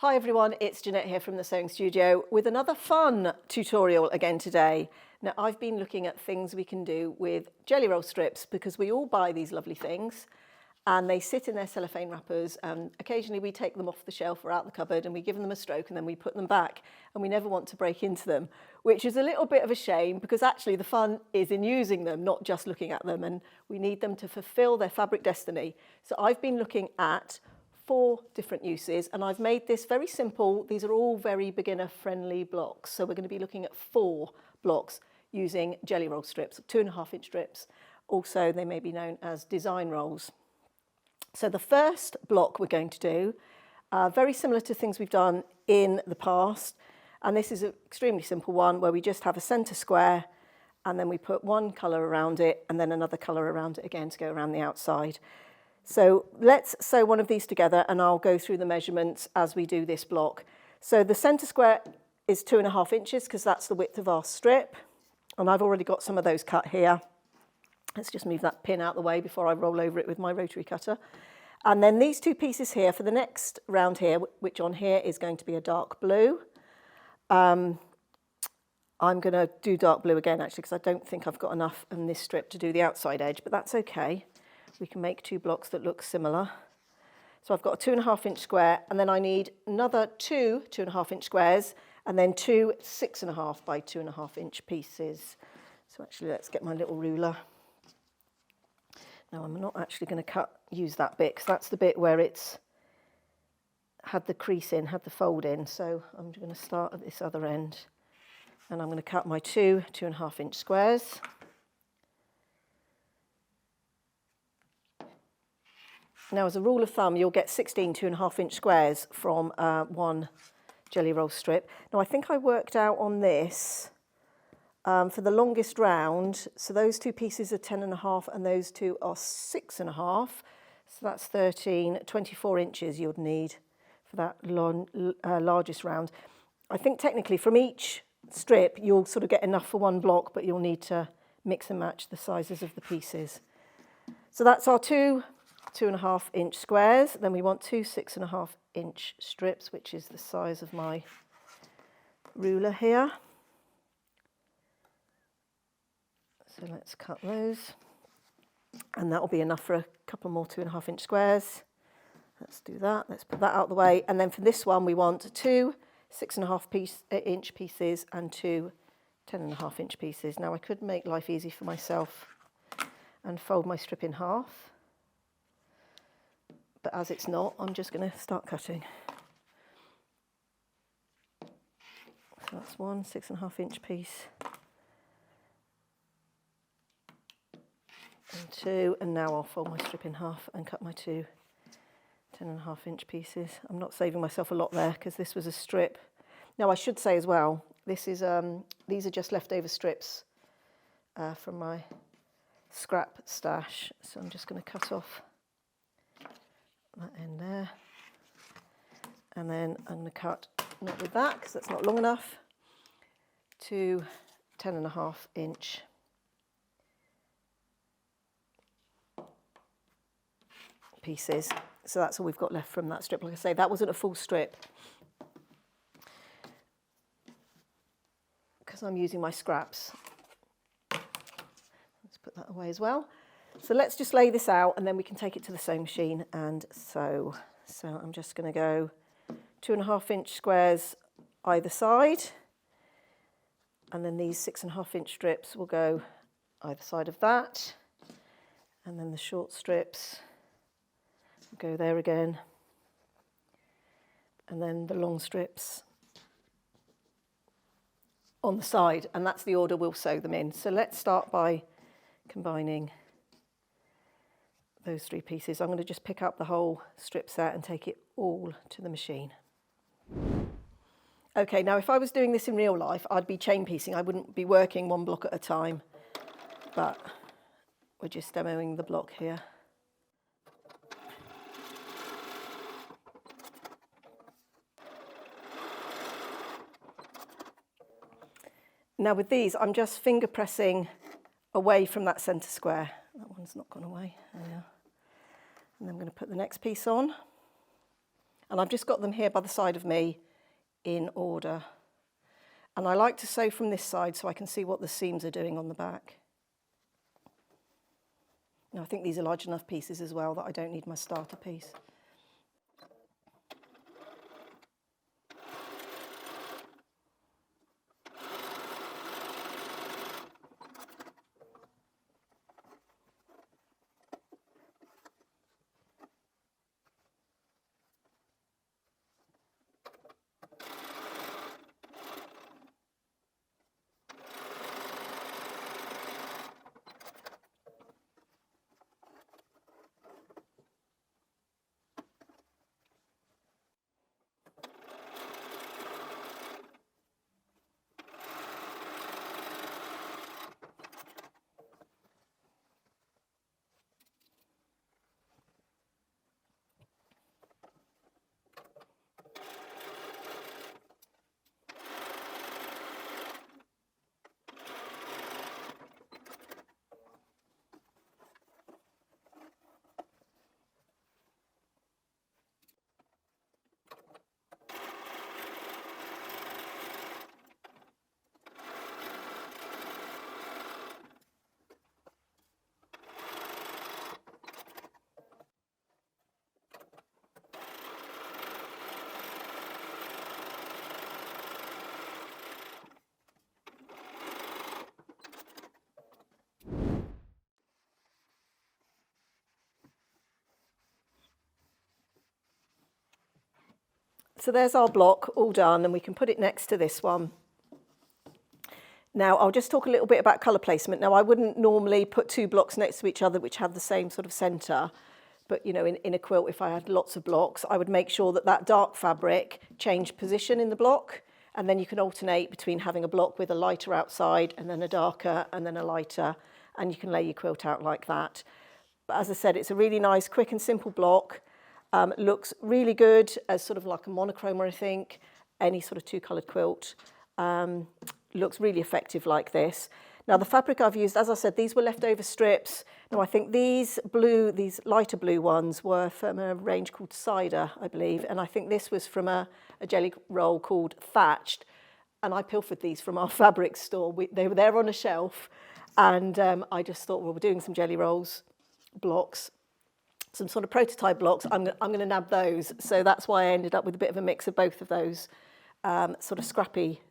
Hi everyone, it's Jeanette here from the Sewing Studio with another fun tutorial again today. Now I've been looking at things we can do with jelly roll strips because we all buy these lovely things and they sit in their cellophane wrappers and occasionally we take them off the shelf or out the cupboard and we give them a stroke and then we put them back and we never want to break into them, which is a little bit of a shame because actually the fun is in using them, not just looking at them, and we need them to fulfill their fabric destiny. So I've been looking at 4 different uses and I've made this very simple. These are all very beginner friendly blocks. So we're going to be looking at 4 blocks using jelly roll strips, 2.5-inch strips. Also, they may be known as design rolls. So the first block we're going to do, very similar to things we've done in the past. And this is an extremely simple one where we just have a centre square and then we put one colour around it and then another colour around it again to go around the outside. So let's sew one of these together and I'll go through the measurements as we do this block. So the centre square is 2.5 inches because that's the width of our strip. And I've already got some of those cut here. Let's just move that pin out the way before I roll over it with my rotary cutter. And then these 2 pieces here for the next round here, which on here is going to be a dark blue. I'm going to do dark blue again actually because I don't think I've got enough in this strip to do the outside edge, but that's okay. We can make 2 blocks that look similar. So I've got a 2.5-inch square and then I need another 2 2.5-inch squares and then 2 6.5 by 2.5-inch pieces. So actually let's get my little ruler. Now I'm not actually going to use that bit because that's the bit where it's had the crease in, had the fold in. So I'm going to start at this other end and I'm going to cut my 2 2.5-inch squares. Now, as a rule of thumb, you'll get 16 2.5-inch squares from one jelly roll strip. Now, I think I worked out on this for the longest round. So those 2 pieces are 10.5 and those 2 are 6.5. So that's 24 inches you'd need for that largest round. I think technically from each strip, you'll sort of get enough for one block, but you'll need to mix and match the sizes of the pieces. So that's our 2 2.5-inch squares. Then we want 2 6.5-inch strips, which is the size of my ruler here. So let's cut those. And that will be enough for a couple more 2.5-inch squares. Let's do that. Let's put that out of the way. And then for this one, we want 2 6.5-inch pieces and 2 10.5-inch pieces. Now I could make life easy for myself and fold my strip in half. But as it's not, I'm just going to start cutting. So that's 1 6.5-inch piece. And 2, and now I'll fold my strip in half and cut my 2 10.5-inch pieces. I'm not saving myself a lot there because this was a strip. Now I should say as well, this is these are just leftover strips from my scrap stash. So I'm just going to cut off that end there, and then I'm going to cut, not with that because that's not long enough, 2 10.5-inch pieces. So that's all we've got left from that strip. Like I say, that wasn't a full strip because I'm using my scraps. Let's put that away as well. So let's just lay this out and then we can take it to the sewing machine and sew. So I'm just going to go 2.5-inch squares either side, and then these 6.5-inch strips will go either side of that, and then the short strips will go there again, and then the long strips on the side, and that's the order we'll sew them in. So let's start by combining those 3 pieces. I'm going to just pick up the whole strip set and take it all to the machine. Okay, now if I was doing this in real life, I'd be chain piecing. I wouldn't be working one block at a time, but we're just demoing the block here. Now with these, I'm just finger pressing away from that centre square. That one's not gone away. There we are. And then I'm going to put the next piece on. And I've just got them here by the side of me in order. And I like to sew from this side so I can see what the seams are doing on the back. Now I think these are large enough pieces as well that I don't need my starter piece. So there's our block all done, and we can put it next to this one. Now I'll just talk a little bit about colour placement. Now I wouldn't normally put two blocks next to each other which have the same sort of centre, but you know, in a quilt, if I had lots of blocks, I would make sure that that dark fabric changed position in the block, and then you can alternate between having a block with a lighter outside and then a darker and then a lighter, and you can lay your quilt out like that. But as I said, it's a really nice, quick and simple block. It looks really good as sort of like a monochrome, I think, any sort of two-coloured quilt. Looks really effective like this. Now the fabric I've used, as I said, these were leftover strips. Now I think these lighter blue ones were from a range called Cider, I believe, and I think this was from a jelly roll called Thatched, and I pilfered these from our fabric store. They were there on a shelf, and I just thought, well, we're doing some jelly rolls blocks, some sort of prototype blocks, I'm going to nab those. So that's why I ended up with a bit of a mix of both of those sort of scrappy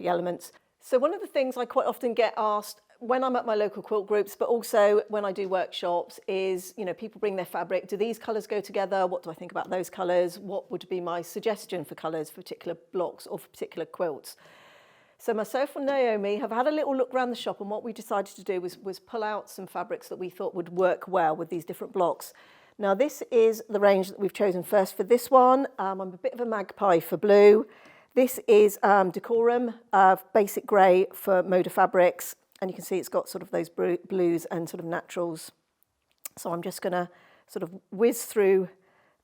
elements. So one of the things I quite often get asked when I'm at my local quilt groups, but also when I do workshops, is, you know, people bring their fabric. Do these colours go together? What do I think about those colours? What would be my suggestion for colours for particular blocks or for particular quilts? So myself and Naomi have had a little look around the shop, and what we decided to do was pull out some fabrics that we thought would work well with these different blocks. Now this is the range that we've chosen first for this one. I'm a bit of a magpie for blue. This is Decorum, basic grey for Moda Fabrics, and you can see it's got sort of those blues and sort of naturals. So I'm just going to sort of whiz through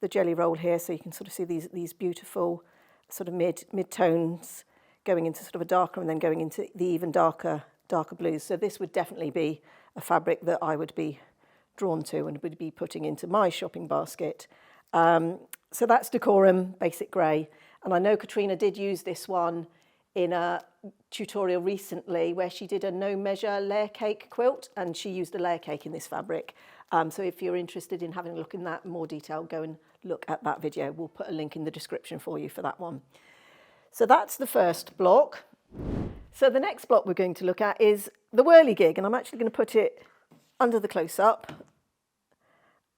the jelly roll here so you can sort of see these beautiful sort of mid-tones going into sort of a darker and then going into the even darker blues. So this would definitely be a fabric that I would be drawn to and would be putting into my shopping basket. So that's Decorum, basic grey. And I know Katrina did use this one in a tutorial recently where she did a no measure layer cake quilt, and she used a layer cake in this fabric. So if you're interested in having a look in that in more detail, go and look at that video. We'll put a link in the description for you for that one. So that's the first block. So the next block we're going to look at is the Whirligig, and I'm actually going to put it under the close-up.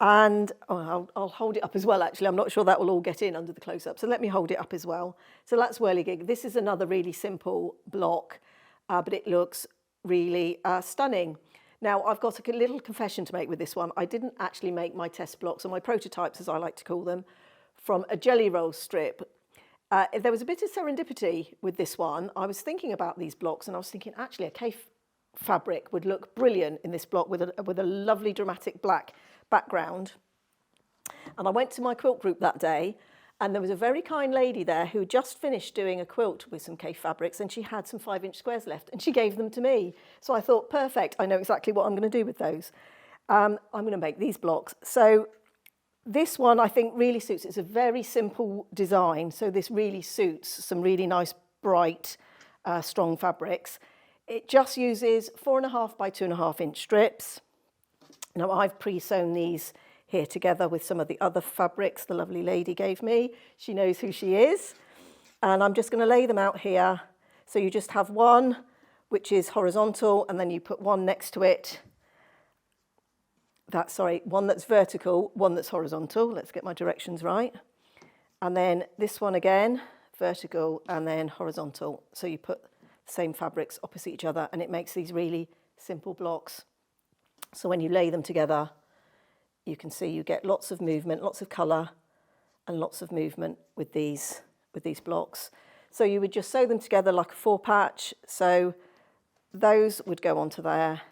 And I'll hold it up as well, actually. I'm not sure that will all get in under the close-up, so let me hold it up as well. So that's Whirligig. This is another really simple block, but it looks really stunning. Now, I've got a little confession to make with this one. I didn't actually make my test blocks, or my prototypes, as I like to call them, from a jelly roll strip. There was a bit of serendipity with this one. I was thinking about these blocks, and I was thinking, actually, a cake fabric would look brilliant in this block with a lovely dramatic black background. And I went to my quilt group that day, and there was a very kind lady there who just finished doing a quilt with some cake fabrics, and she had some 5-inch squares left, and she gave them to me. So I thought, perfect, I know exactly what I'm going to do with those. I'm going to make these blocks. So This one I think really suits. It's a very simple design, so this really suits some really nice, bright, strong fabrics. It just uses 4.5 by 2.5 inch strips. Now I've pre-sewn these here together with some of the other fabrics the lovely lady gave me. She knows who she is. And I'm just going to lay them out here. So you just have one which is horizontal, and then you put one next to it. One that's vertical, one that's horizontal. Let's get my directions right. And then this one again, vertical and then horizontal. So you put the same fabrics opposite each other, and it makes these really simple blocks. So when you lay them together, you can see you get lots of movement, lots of colour, and lots of movement with these blocks. So you would just sew them together like a 4-patch. So those would go onto there,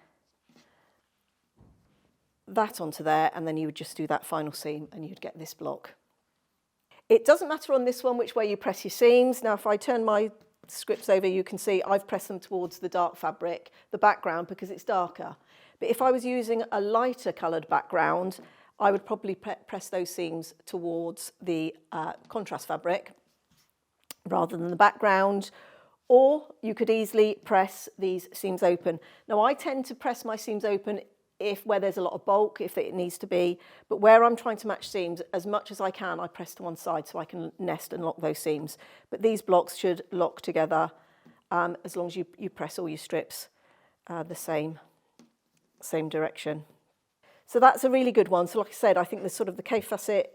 that onto there, and then you would just do that final seam and you'd get this block. It doesn't matter on this one which way you press your seams. Now if I turn my scripts over, you can see I've pressed them towards the dark fabric, the background, because it's darker. But if I was using a lighter coloured background, I would probably press those seams towards the contrast fabric rather than the background, or you could easily press these seams open. Now I tend to press my seams open where there's a lot of bulk, if it needs to be, but where I'm trying to match seams, as much as I can, I press to one side so I can nest and lock those seams. But these blocks should lock together as long as you press all your strips the same direction. So that's a really good one. So like I said, I think the K facet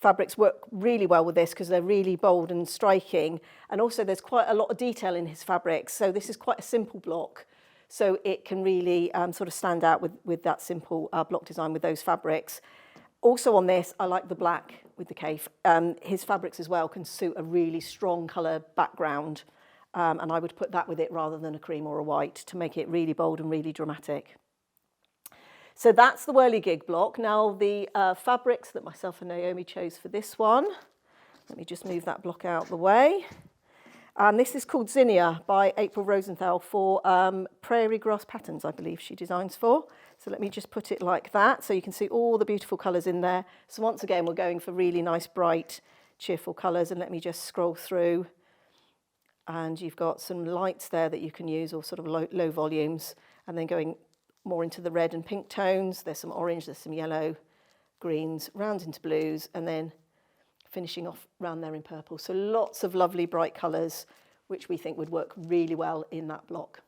fabrics work really well with this because they're really bold and striking, and also there's quite a lot of detail in his fabrics. So this is quite a simple block. So it can really sort of stand out with that simple block design with those fabrics. Also on this, I like the black with the K. His fabrics as well can suit a really strong colour background, and I would put that with it rather than a cream or a white to make it really bold and really dramatic. So that's the Whirligig block. Now the fabrics that myself and Naomi chose for this one, let me just move that block out the way. And this is called Zinnia by April Rosenthal for Prairie Grass Patterns, I believe she designs for. So let me just put it like that so you can see all the beautiful colours in there. So once again, we're going for really nice, bright, cheerful colours. And let me just scroll through. And you've got some lights there that you can use, or sort of low volumes. And then going more into the red and pink tones. There's some orange, there's some yellow, greens, round into blues, and then finishing off round there in purple. So lots of lovely bright colours, which we think would work really well in that block.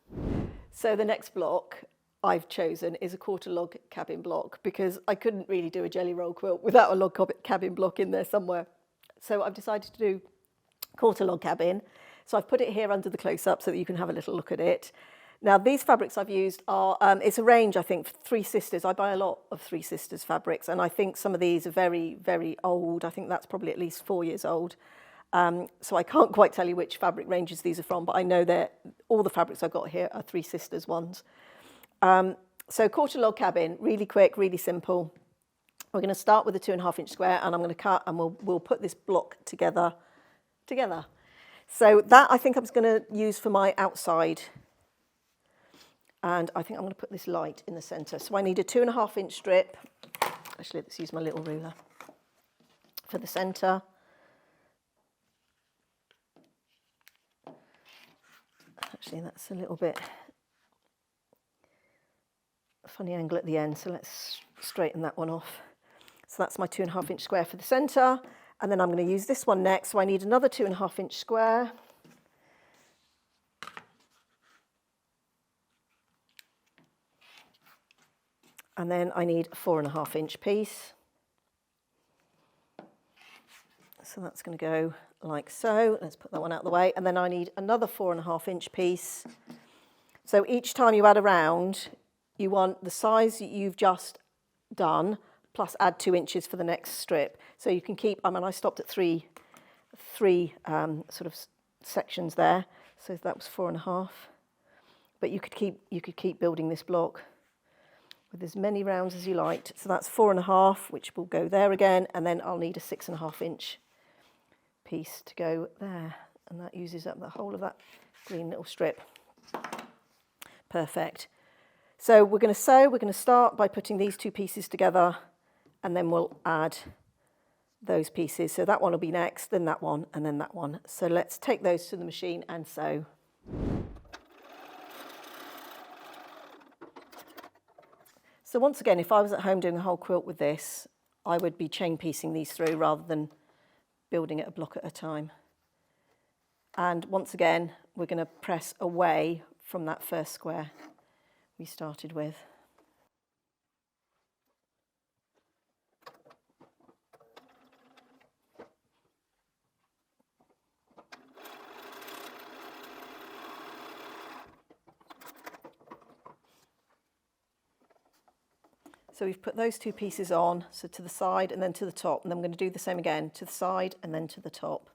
So the next block I've chosen is a quarter log cabin block, because I couldn't really do a jelly roll quilt without a log cabin block in there somewhere. So I've decided to do quarter log cabin. So I've put it here under the close-up so that you can have a little look at it. Now, these fabrics I've used are, it's a range, I think, for Three Sisters. I buy a lot of Three Sisters fabrics, and I think some of these are very, very old. I think that's probably at least 4 years old. So I can't quite tell you which fabric ranges these are from, but I know that all the fabrics I've got here are Three Sisters ones. So quarter log cabin, really quick, really simple. We're going to start with a 2.5 inch square, and I'm going to cut, and we'll put this block together. So that I think I'm going to use for my outside. And I think I'm going to put this light in the centre. So I need a 2.5 inch strip. Actually, let's use my little ruler for the centre. Actually, that's a little bit funny angle at the end, so let's straighten that one off. So that's my 2.5 inch square for the centre. And then I'm going to use this one next. So I need another 2.5 inch square. And then I need a 4.5 inch piece. So that's going to go like so. Let's put that one out of the way. And then I need another 4.5 inch piece. So each time you add a round, you want the size that you've just done, plus add 2 inches for the next strip. So you can keep, I stopped at three sort of sections there. So that was 4.5. But you could keep building this block with as many rounds as you liked. So that's 4.5, which will go there again, and then I'll need a 6.5 inch piece to go there, and that uses up the whole of that green little strip. Perfect. So we're going to start by putting these two pieces together and then we'll add those pieces. So that one will be next, then that one, and then that one. So let's take those to the machine and sew. So once again, if I was at home doing a whole quilt with this, I would be chain piecing these through rather than building it a block at a time. And once again, we're going to press away from that first square we started with. So we've put those two pieces on, so to the side and then to the top, and then we're going to do the same again, to the side and then to the top.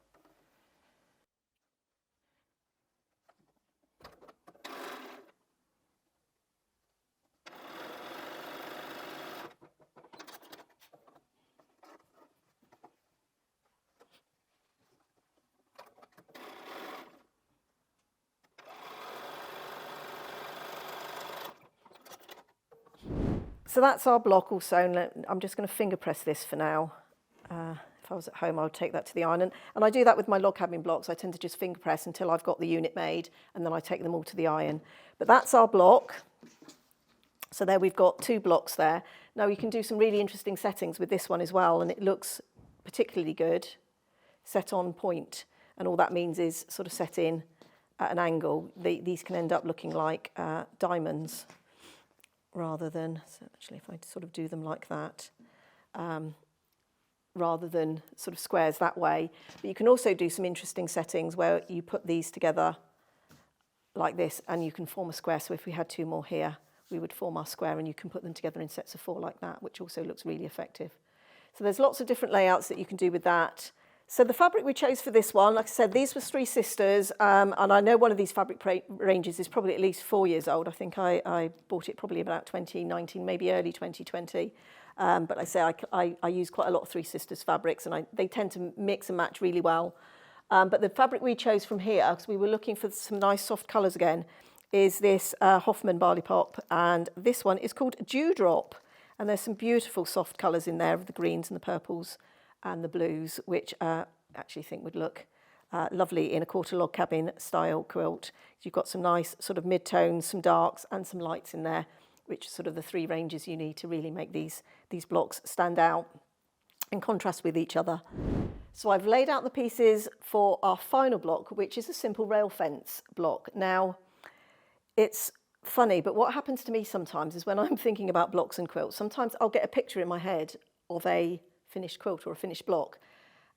So that's our block all sewn. I'm just going to finger press this for now. If I was at home, I would take that to the iron. And I do that with my log cabin blocks. I tend to just finger press until I've got the unit made, and then I take them all to the iron. But that's our block. So there we've got two blocks there. Now you can do some really interesting settings with this one as well, and it looks particularly good. Set on point, and all that means is sort of set in at an angle. These can end up looking like diamonds, rather than, so actually if I sort of do them like that, rather than sort of squares that way. But you can also do some interesting settings where you put these together like this and you can form a square. So if we had two more here, we would form our square, and you can put them together in sets of 4 like that, which also looks really effective. So there's lots of different layouts that you can do with that. So the fabric we chose for this one, like I said, these were Three Sisters, and I know one of these fabric ranges is probably at least 4 years old. I think I bought it probably about 2019, maybe early 2020. But I say I use quite a lot of Three Sisters fabrics, and they tend to mix and match really well. But the fabric we chose from here, because we were looking for some nice soft colours again, is this Hoffman Barley Pop, and this one is called Dewdrop. And there's some beautiful soft colours in there of the greens and the purples and the blues, which I actually think would look lovely in a quarter log cabin style quilt. You've got some nice sort of mid-tones, some darks and some lights in there, which are sort of the 3 ranges you need to really make these blocks stand out and contrast with each other. So I've laid out the pieces for our final block, which is a simple rail fence block. Now, it's funny, but what happens to me sometimes is when I'm thinking about blocks and quilts, sometimes I'll get a picture in my head of a finished quilt or a finished block,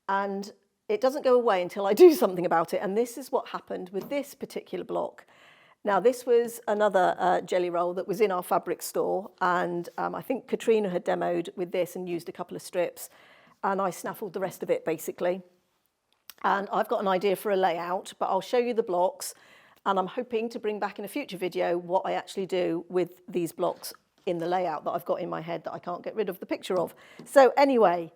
and it doesn't go away until I do something about it. And this is what happened with this particular block. Now this was another jelly roll that was in our fabric store, and I think Katrina had demoed with this and used a couple of strips, and I snaffled the rest of it basically. And I've got an idea for a layout, but I'll show you the blocks, and I'm hoping to bring back in a future video what I actually do with these blocks in the layout that I've got in my head that I can't get rid of the picture of. So anyway,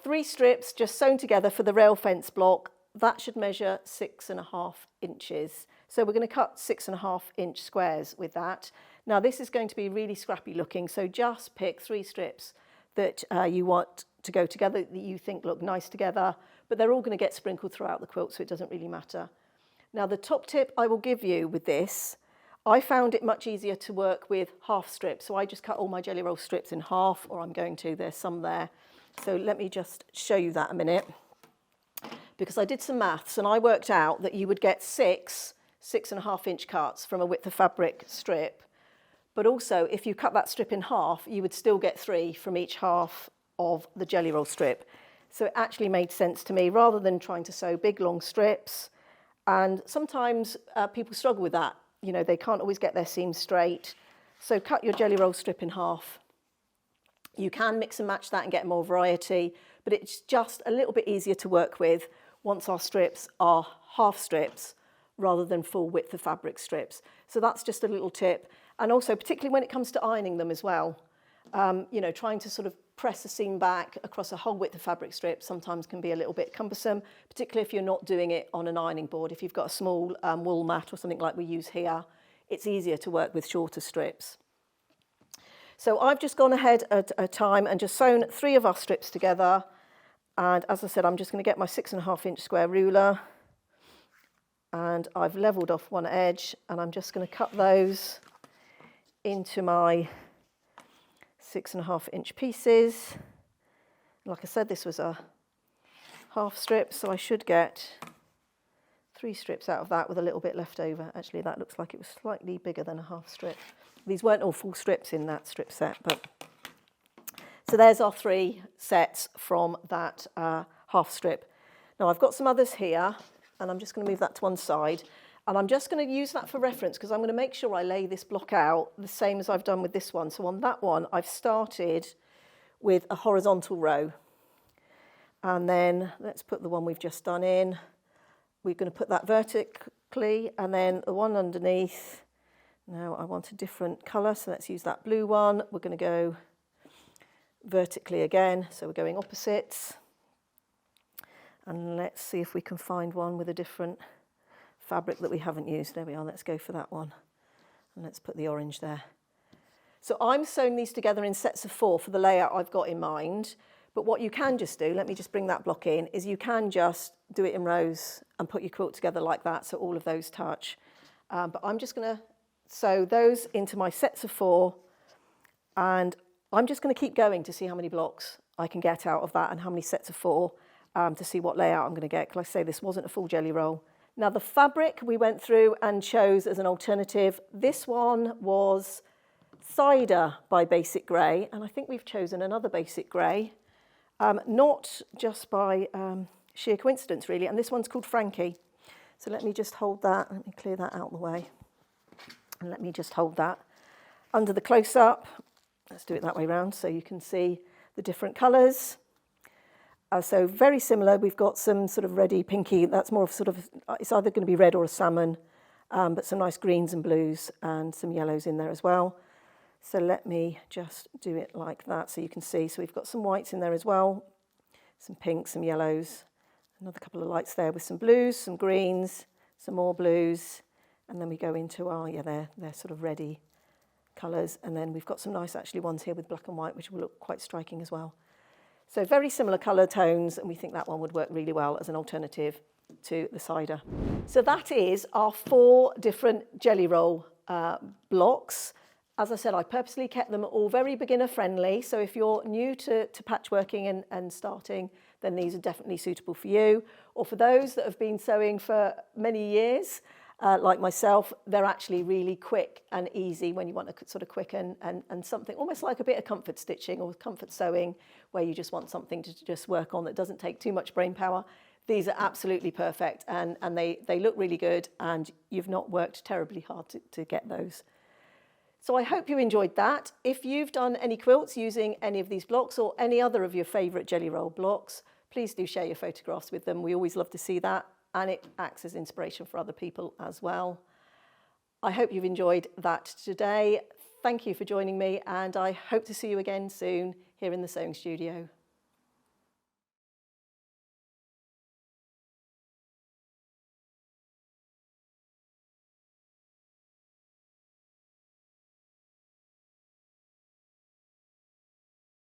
3 strips just sewn together for the rail fence block. That should measure 6.5 inches. So we're going to cut 6.5 inch squares with that. Now this is going to be really scrappy looking, so just pick 3 strips that you want to go together, that you think look nice together, but they're all going to get sprinkled throughout the quilt, so it doesn't really matter. Now the top tip I will give you with this, I found it much easier to work with half strips. So I just cut all my jelly roll strips in half, or I'm going to, there's some there. So let me just show you that a minute, because I did some maths and I worked out that you would get 6.5 inch cuts from a width of fabric strip. But also if you cut that strip in half, you would still get 3 from each half of the jelly roll strip. So it actually made sense to me rather than trying to sew big long strips. And sometimes people struggle with that. You know, they can't always get their seams straight. So cut your jelly roll strip in half. You can mix and match that and get more variety, but it's just a little bit easier to work with once our strips are half strips rather than full width of fabric strips. So that's just a little tip. And also, particularly when it comes to ironing them as well, you know, trying to sort of press the seam back across a whole width of fabric strip sometimes can be a little bit cumbersome, particularly if you're not doing it on an ironing board. If you've got a small wool mat or something like we use here, it's easier to work with shorter strips. So I've just gone ahead at a time and just sewn 3 of our strips together. And as I said, I'm just going to get my 6.5-inch square ruler, and I've levelled off one edge, and I'm just going to cut those into my 6.5-inch pieces. Like I said, this was a half strip, so I should get 3 strips out of that with a little bit left over. Actually, that looks like it was slightly bigger than a half strip. These weren't all full strips in that strip set, but so there's our 3 sets from that half strip. Now I've got some others here, and I'm just going to move that to one side, and I'm just going to use that for reference because I'm going to make sure I lay this block out the same as I've done with this one. So on that one, I've started with a horizontal row, and then let's put the one we've just done in. We're going to put that vertically, and then the one underneath. Now I want a different colour, so let's use that blue one. We're going to go vertically again, so we're going opposites. And let's see if we can find one with a different fabric that we haven't used. There we are, let's go for that one. And let's put the orange there. So I'm sewing these together in sets of 4 for the layout I've got in mind. But what you can just do, let me just bring that block in, is you can just do it in rows and put your quilt together like that so all of those touch. But I'm just going to sew those into my sets of 4, and I'm just going to keep going to see how many blocks I can get out of that and how many sets of 4 to see what layout I'm going to get. Because like I say, this wasn't a full jelly roll. Now the fabric we went through and chose as an alternative. This one was Cider by Basic Grey, and I think we've chosen another Basic Grey, not just by sheer coincidence really, and this one's called Frankie. So let me just hold that, let me clear that out of the way, and let me just hold that under the close-up. Let's do it that way round so you can see the different colours. So very similar, we've got some sort of reddy, pinky, that's more of sort of, it's either going to be red or a salmon, but some nice greens and blues and some yellows in there as well. So let me just do it like that so you can see. So we've got some whites in there as well, some pinks, some yellows, another couple of lights there with some blues, some greens, some more blues, and then we go into our, yeah, they're sort of reddy colours, and then we've got some nice actually ones here with black and white, which will look quite striking as well. So very similar colour tones, and we think that one would work really well as an alternative to the cider. So that is our 4 different jelly roll blocks. As I said, I purposely kept them all very beginner friendly, so if you're new to patchworking and starting, then these are definitely suitable for you. Or for those that have been sewing for many years, like myself, they're actually really quick and easy when you want to sort of quick and something almost like a bit of comfort stitching or comfort sewing, where you just want something to just work on that doesn't take too much brain power. These are absolutely perfect, and they look really good, and you've not worked terribly hard to get those. So I hope you enjoyed that. If you've done any quilts using any of these blocks or any other of your favourite jelly roll blocks, please do share your photographs with them. We always love to see that, and it acts as inspiration for other people as well. I hope you've enjoyed that today. Thank you for joining me, and I hope to see you again soon here in the sewing studio.